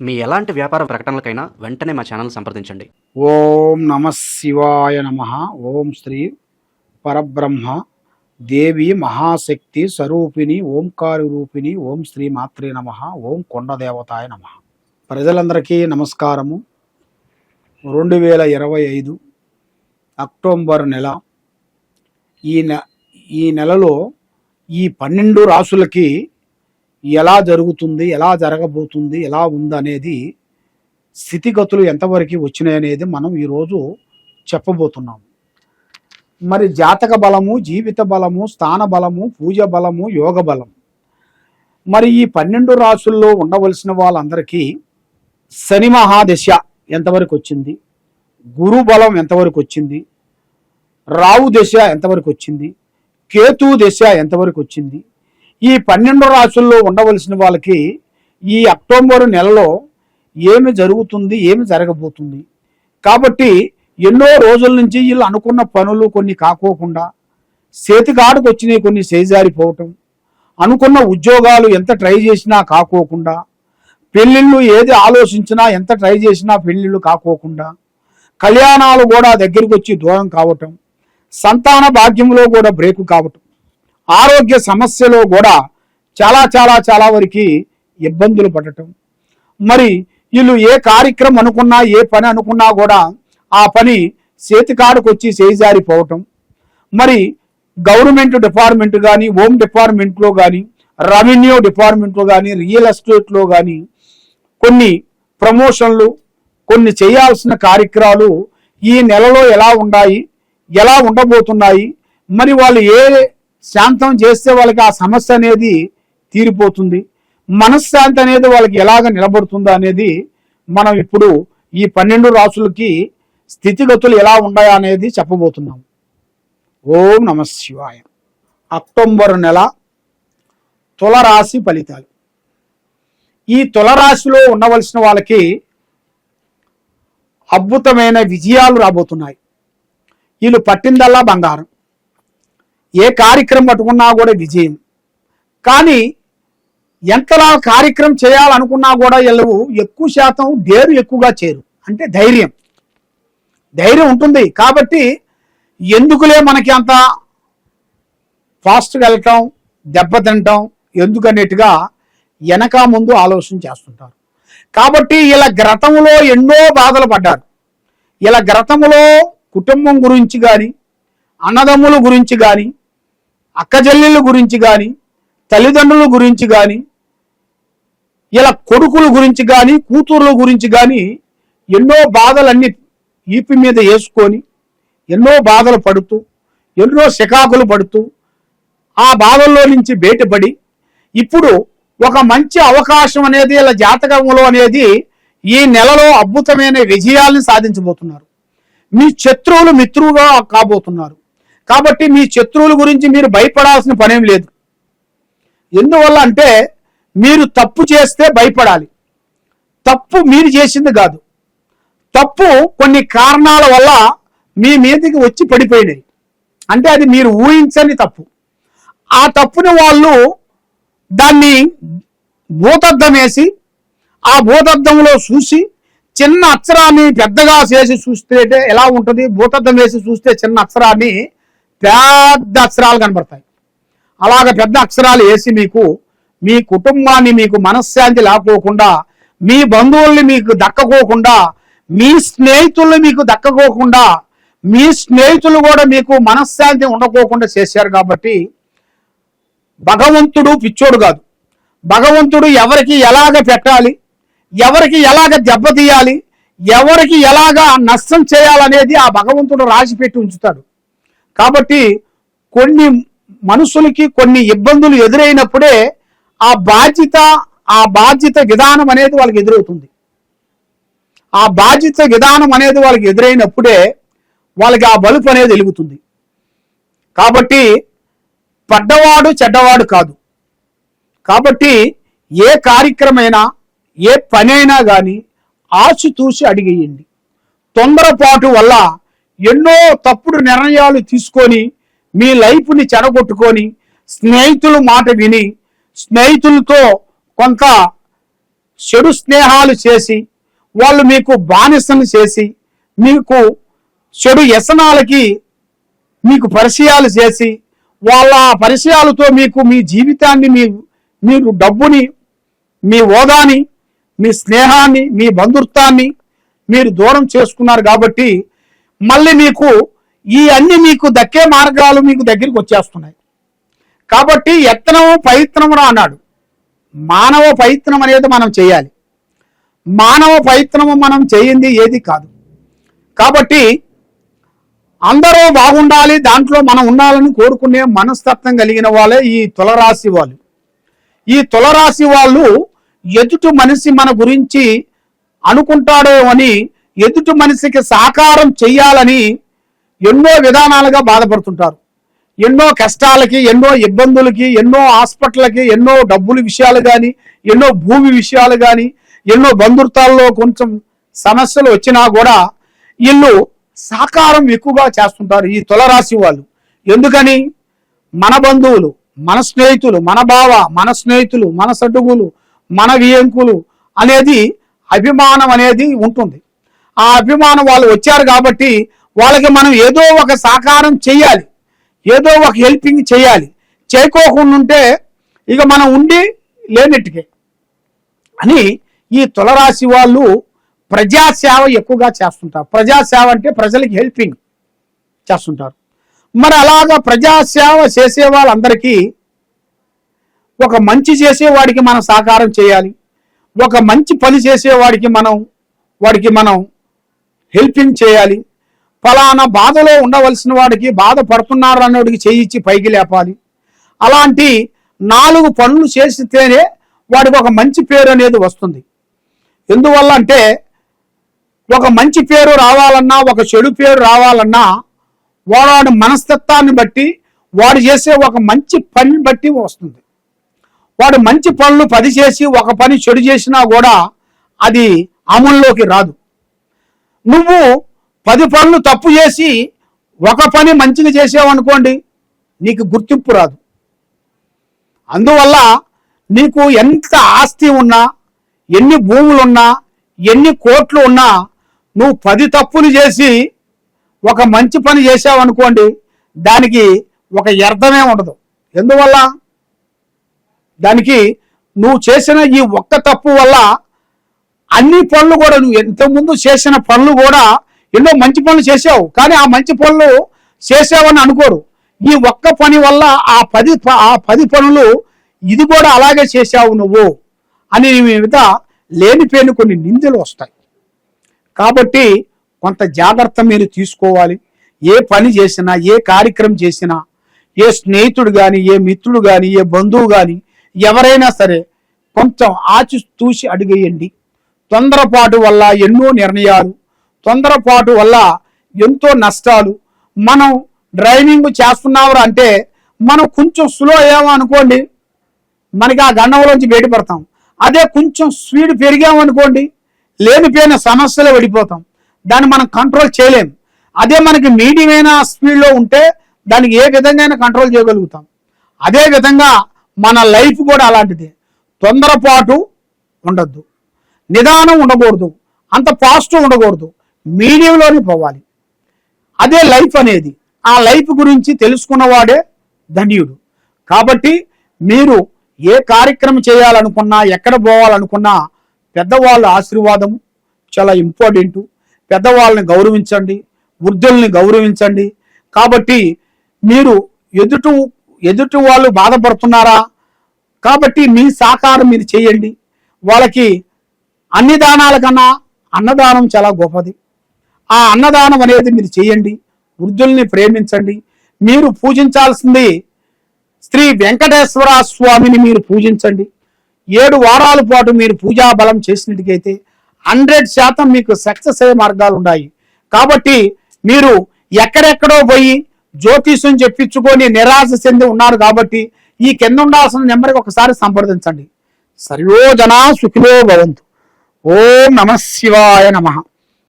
మీ ఎలాంటి వ్యాపార ప్రకటనలకైనా వెంటనే మా ఛానల్ సంప్రదించండి. ఓం నమ శివాయ నమ. ఓం శ్రీ పరబ్రహ్మ దేవి మహాశక్తి స్వరూపిణి ఓంకారి రూపిణి ఓం శ్రీ మాత్రే నమ. ఓం కొండదేవతాయ నమ. ప్రజలందరికీ నమస్కారము. 2025 అక్టోబర్ నెల. ఈ నెలలో ఈ 12 రాసులకి ఎలా జరుగుతుంది, ఎలా జరగబోతుంది, ఎలా ఉందనేది, స్థితిగతులు ఎంతవరకు వచ్చినాయనేది మనం ఈరోజు చెప్పబోతున్నాం. మరి జాతక బలము, జీవిత బలము, స్థాన బలము, పూజ బలము, యోగ బలం. మరి ఈ 12 రాసుల్లో ఉండవలసిన వాళ్ళందరికీ శని మహాదశ ఎంతవరకు వచ్చింది, గురు బలం ఎంతవరకు వచ్చింది, రావు దశ ఎంతవరకు వచ్చింది, కేతు దశ ఎంతవరకు వచ్చింది, ఈ 12 రాసుల్లో ఉండవలసిన వాళ్ళకి ఈ అక్టోబర్ నెలలో ఏమి జరుగుతుంది, ఏమి జరగబోతుంది. కాబట్టి ఎన్నో రోజుల నుంచి వీళ్ళు అనుకున్న పనులు కొన్ని కాకోకుండా, చేతికాటుకు వచ్చినాయి కొన్ని చేజారిపోవటం, అనుకున్న ఉద్యోగాలు ఎంత ట్రై చేసినా కాకోకుండా, పెళ్ళిళ్ళు ఏది ఆలోచించినా ఎంత ట్రై చేసినా పెళ్ళిళ్ళు కాకోకుండా, కళ్యాణాలు కూడా దగ్గరికి వచ్చి దూరం కావటం, సంతాన భాగ్యంలో కూడా బ్రేకు కావటం, ఆరోగ్య సమస్యలో కూడా చాలా వరకు ఇబ్బందులు పడటం. మరి వీళ్ళు ఏ కార్యక్రమం అనుకున్నా, ఏ పని అనుకున్నా కూడా ఆ పని చేతికాడుకు వచ్చి చేజారిపోవటం. మరి గవర్నమెంట్ డిపార్ట్మెంట్ కానీ, హోమ్ డిపార్ట్మెంట్లో కానీ, రెవెన్యూ డిపార్ట్మెంట్లో కానీ, రియల్ ఎస్టేట్లో కానీ కొన్ని ప్రమోషన్లు, కొన్ని చేయాల్సిన కార్యక్రమాలు ఈ నెలలో ఎలా ఉన్నాయి, ఎలా ఉండబోతున్నాయి, మరి వాళ్ళు ఏ శాంతం చేస్తే వాళ్ళకి ఆ సమస్య అనేది తీరిపోతుంది, మనశ్శాంతి అనేది వాళ్ళకి ఎలాగ నిలబడుతుందో అనేది మనం ఇప్పుడు ఈ 12 రాసులకి స్థితిగతులు ఎలా ఉన్నాయా అనేది చెప్పబోతున్నాం. ఓం నమ శివాయ. అక్టోబర్ నెల తులరాశి ఫలితాలు. ఈ తులరాశిలో ఉండవలసిన వాళ్ళకి అద్భుతమైన విజయాలు రాబోతున్నాయి. వీళ్ళు పట్టిందల్లా బంగారం. ఏ కార్యక్రమం పట్టుకున్నా కూడా విజయం. కానీ ఎంతలా కార్యక్రమం చేయాలనుకున్నా కూడా వీళ్ళు ఎక్కువ శాతం డేరు ఎక్కువగా చేరు. అంటే ధైర్యం ఉంటుంది. కాబట్టి ఎందుకులే మనకి అంత ఫాస్ట్గా వెళ్ళటం, దెబ్బతింటాం ఎందుకనేట్టుగా వెనక ముందు ఆలోచన చేస్తుంటారు. కాబట్టి ఇలా గతంలో ఎన్నో బాధలు పడ్డారు. ఇలా గతంలో కుటుంబం గురించి కానీ, అన్నదమ్ముల గురించి కానీ, అక్కజెల్లెళ్ళ గురించి కానీ, తల్లిదండ్రుల గురించి కానీ, ఇలా కొడుకుల గురించి కానీ, కూతుర్ల గురించి కానీ ఎన్నో బాధలన్నీ ఈపి మీద వేసుకొని, ఎన్నో బాధలు పడుతూ, ఎన్నో శికాకులు పడుతూ, ఆ బాధల్లో నుంచి బయటపడి ఇప్పుడు ఒక మంచి అవకాశం అనేది ఇలా జాతకంలో అనేది ఈ నెలలో అద్భుతమైన విజయాల్ని సాధించబోతున్నారు. మీ శత్రువులు మిత్రువుగా కాబోతున్నారు. కాబట్టి మీ శత్రువుల గురించి మీరు భయపడాల్సిన పనేం లేదు. ఎందువల్ల అంటే మీరు తప్పు చేస్తే భయపడాలి. తప్పు మీరు చేసింది కాదు. తప్పు కొన్ని కారణాల వల్ల మీ మీదకి వచ్చి పడిపోయినాయి. అంటే అది మీరు ఊహించని తప్పు. ఆ తప్పుని వాళ్ళు దాన్ని భూతద్దం వేసి, ఆ భూతద్దంలో చూసి చిన్న అక్షరాన్ని పెద్దగా చేసి చూస్తే ఎలా ఉంటుంది, భూతద్దం వేసి చూస్తే చిన్న అక్షరాన్ని పెద్ద అక్షరాలు కనబడతాయి. అలాగ పెద్ద అక్షరాలు వేసి మీకు మీ కుటుంబాన్ని మీకు మనశ్శాంతి లేకోకుండా, మీ బంధువుల్ని మీకు దక్కకోకుండా, మీ స్నేహితుల్ని మీకు దక్కకోకుండా, మీ స్నేహితులు కూడా మీకు మనశ్శాంతి ఉండకోకుండా చేశారు. కాబట్టి భగవంతుడు పిచ్చోడు కాదు. భగవంతుడు ఎవరికి ఎలాగ పెట్టాలి, ఎవరికి ఎలాగ దెబ్బతీయాలి, ఎవరికి ఎలాగ నష్టం చేయాలనేది ఆ భగవంతుడు రాసి పెట్టి ఉంచుతాడు. కాబట్టి కొన్ని మనుషులకి కొన్ని ఇబ్బందులు ఎదురైనప్పుడే ఆ బాధ్యత విధానం అనేది వాళ్ళకి ఎదురవుతుంది. ఆ బాధ్యత విధానం అనేది వాళ్ళకి ఎదురైనప్పుడే వాళ్ళకి ఆ బలుపు అనేది వెలుగుతుంది. కాబట్టి పడ్డవాడు చెడ్డవాడు కాదు. కాబట్టి ఏ కార్యక్రమైనా, ఏ పనైనా కానీ ఆచితూచి అడిగేయండి. తొందరపాటు వల్ల ఎన్నో తప్పుడు నిర్ణయాలు తీసుకొని మీ లైఫ్ని చెడగొట్టుకొని, స్నేహితుల మాట విని, స్నేహితులతో కొంత చెడు స్నేహాలు చేసి, వాళ్ళు మీకు బానిసను చేసి, మీకు చెడు వ్యసనాలకి మీకు పరిచయాలు చేసి, వాళ్ళ పరిచయాలతో మీకు మీ జీవితాన్ని, మీరు డబ్బుని, మీ హోదాని, మీ స్నేహాన్ని, మీ బంధుత్వాన్ని మీరు దూరం చేసుకున్నారు. కాబట్టి మళ్ళీ మీకు ఈ అన్ని మీకు దక్కే మార్గాలు మీకు దగ్గరికి వచ్చేస్తున్నాయి. కాబట్టి యత్నము ప్రయత్నము అన్నాడు. మానవ ప్రయత్నం అనేది మనం చేయాలి. మానవ ప్రయత్నము మనం చేయింది ఏది కాదు. కాబట్టి అందరూ బాగుండాలి, దాంట్లో మనం ఉండాలని కోరుకునే మనస్తత్వం కలిగిన వాళ్ళే ఈ తులరాశి వాళ్ళు. ఈ తులరాశి వాళ్ళు ఎదుటి మనిషి మన గురించి అనుకుంటాడో అని, ఎదుటి మనిషికి సహకారం చెయ్యాలని ఎన్నో విధానాలుగా బాధపడుతుంటారు. ఎన్నో కష్టాలకి, ఎన్నో ఇబ్బందులకి, ఎన్నో హాస్పిటల్కి, ఎన్నో డబ్బుల విషయాలు కానీ, ఎన్నో భూమి విషయాలు కానీ, ఎన్నో బంధుత్వాల్లో కొంచెం సమస్యలు వచ్చినా కూడా వీళ్ళు సహకారం ఎక్కువగా చేస్తుంటారు ఈ తులరాశి వాళ్ళు. ఎందుకని? మన బంధువులు, మన స్నేహితులు, మన బావ, మన స్నేహితులు, మన సడ్డుగులు, మన వియంకులు అనేది అభిమానం అనేది ఉంటుంది. ఆ అభిమానం వాళ్ళు వచ్చారు కాబట్టి వాళ్ళకి మనం ఏదో ఒక సహకారం చెయ్యాలి, ఏదో ఒక హెల్పింగ్ చేయాలి. చేయకోకుండా ఉంటే ఇక మనం ఉండి లేనట్టుకే అని ఈ తులరాశి వాళ్ళు ప్రజాసేవ ఎక్కువగా చేస్తుంటారు. ప్రజాసేవ అంటే ప్రజలకి హెల్పింగ్ చేస్తుంటారు. మరి అలాగా ప్రజాసేవ చేసే వాళ్ళందరికీ ఒక మంచి చేసేవాడికి మనం సహకారం చేయాలి, ఒక మంచి పని చేసేవాడికి వాడికి మనం హెల్పింగ్ చేయాలి. ఫలానా బాధలో ఉండవలసిన వాడికి, బాధపడుతున్నారు అన్నోడికి చేయించి పైకి లేపాలి. అలాంటి 4 పనులు చేస్తేనే వాడికి ఒక మంచి పేరు అనేది వస్తుంది. ఎందువల్ల అంటే ఒక మంచి పేరు రావాలన్నా, ఒక చెడు పేరు రావాలన్నా వాడి మనస్తత్వాన్ని బట్టి, వాడు చేసే ఒక మంచి పని బట్టి వస్తుంది. వాడు మంచి పనులు 10 చేసి ఒక పని చెడు చేసినా కూడా అది అమల్లోకి రాదు. నువ్వు 10 పనులు తప్పు చేసి ఒక పని మంచిగా చేసావనుకోండి, నీకు గుర్తింపు రాదు. అందువల్ల నీకు ఎంత ఆస్తి ఉన్నా, ఎన్ని భూములున్నా, ఎన్ని కోట్లు ఉన్నా, నువ్వు 10 తప్పులు చేసి ఒక మంచి పని చేసావనుకోండి, దానికి ఒక అర్థమే ఉండదు. ఎందువల్ల? దానికి నువ్వు చేసిన ఈ ఒక్క తప్పు వల్ల అన్ని పనులు కూడా, నువ్వు ఇంతకుముందు చేసిన పనులు కూడా ఎన్నో మంచి పనులు చేసావు, కానీ ఆ మంచి పనులు చేసావని అనుకోరు. ఈ ఒక్క పని వల్ల ఆ 10 పనులు ఇది కూడా అలాగే చేసావు నువ్వు అని మీద లేనిపోయిన కొన్ని నిందలు వస్తాయి. కాబట్టి కొంత జాగ్రత్త మీరు తీసుకోవాలి. ఏ పని చేసినా, ఏ కార్యక్రమం చేసినా, ఏ స్నేహితుడు కానీ, ఏ మిత్రుడు కానీ, ఏ బంధువు కానీ, ఎవరైనా సరే కొంచెం ఆచితూచి అడిగేయండి. తొందరపాటు వల్ల ఎన్నో నిర్ణయాలు, తొందరపాటు వల్ల ఎంతో నష్టాలు. మనం డ్రైవింగ్ చేస్తున్నావు అంటే మనం కొంచెం స్లో అయ్యాము అనుకోండి, మనకి ఆ గండంలోంచి బయటపడతాం. అదే కొంచెం స్పీడ్ పెరిగామనుకోండి, లేనిపోయిన సమస్యలు పడిపోతాం. దాన్ని మనం కంట్రోల్ చేయలేం. అదే మనకి మీడియమైన స్పీడ్లో ఉంటే దానికి ఏ విధంగా కంట్రోల్ చేయగలుగుతాం. అదే విధంగా మన లైఫ్ కూడా అలాంటిదే. తొందరపాటు ఉండద్దు, నిదానం ఉండకూడదు, అంత పాజిటివ్ ఉండకూడదు, మీడియంలోనే పోవాలి. అదే లైఫ్ అనేది. ఆ లైఫ్ గురించి తెలుసుకున్నవాడే ధన్యుడు. కాబట్టి మీరు ఏ కార్యక్రమం చేయాలనుకున్నా, ఎక్కడ పోవాలనుకున్నా పెద్దవాళ్ళ ఆశీర్వాదం చాలా ఇంపార్టెంట్. పెద్దవాళ్ళని గౌరవించండి, వృద్ధుల్ని గౌరవించండి. కాబట్టి మీరు ఎదుటి వాళ్ళు బాధపడుతున్నారా, కాబట్టి మీ సహకారం మీరు చేయండి. వాళ్ళకి అన్ని దానాల కన్నా అన్నదానం చాలా గొప్పది. ఆ అన్నదానం అనేది మీరు చేయండి. వృద్ధుల్ని ప్రేమించండి. మీరు పూజించాల్సింది శ్రీ వెంకటేశ్వర స్వామిని మీరు పూజించండి. 7 వారాల పాటు మీరు పూజా బలం చేసినట్టుకైతే 100% మీకు సక్సెస్ అయ్యే మార్గాలు ఉన్నాయి. కాబట్టి మీరు ఎక్కడెక్కడో పోయి జ్యోతిష్యం చెప్పించుకొని నిరాశ చెంది ఉన్నారు. కాబట్టి ఈ కింద ఉండాల్సిన నెంబర్కి ఒకసారి సంప్రదించండి. సర్వో జనా సుఖినో భవంతు. ఓం నమః శివాయ నమః.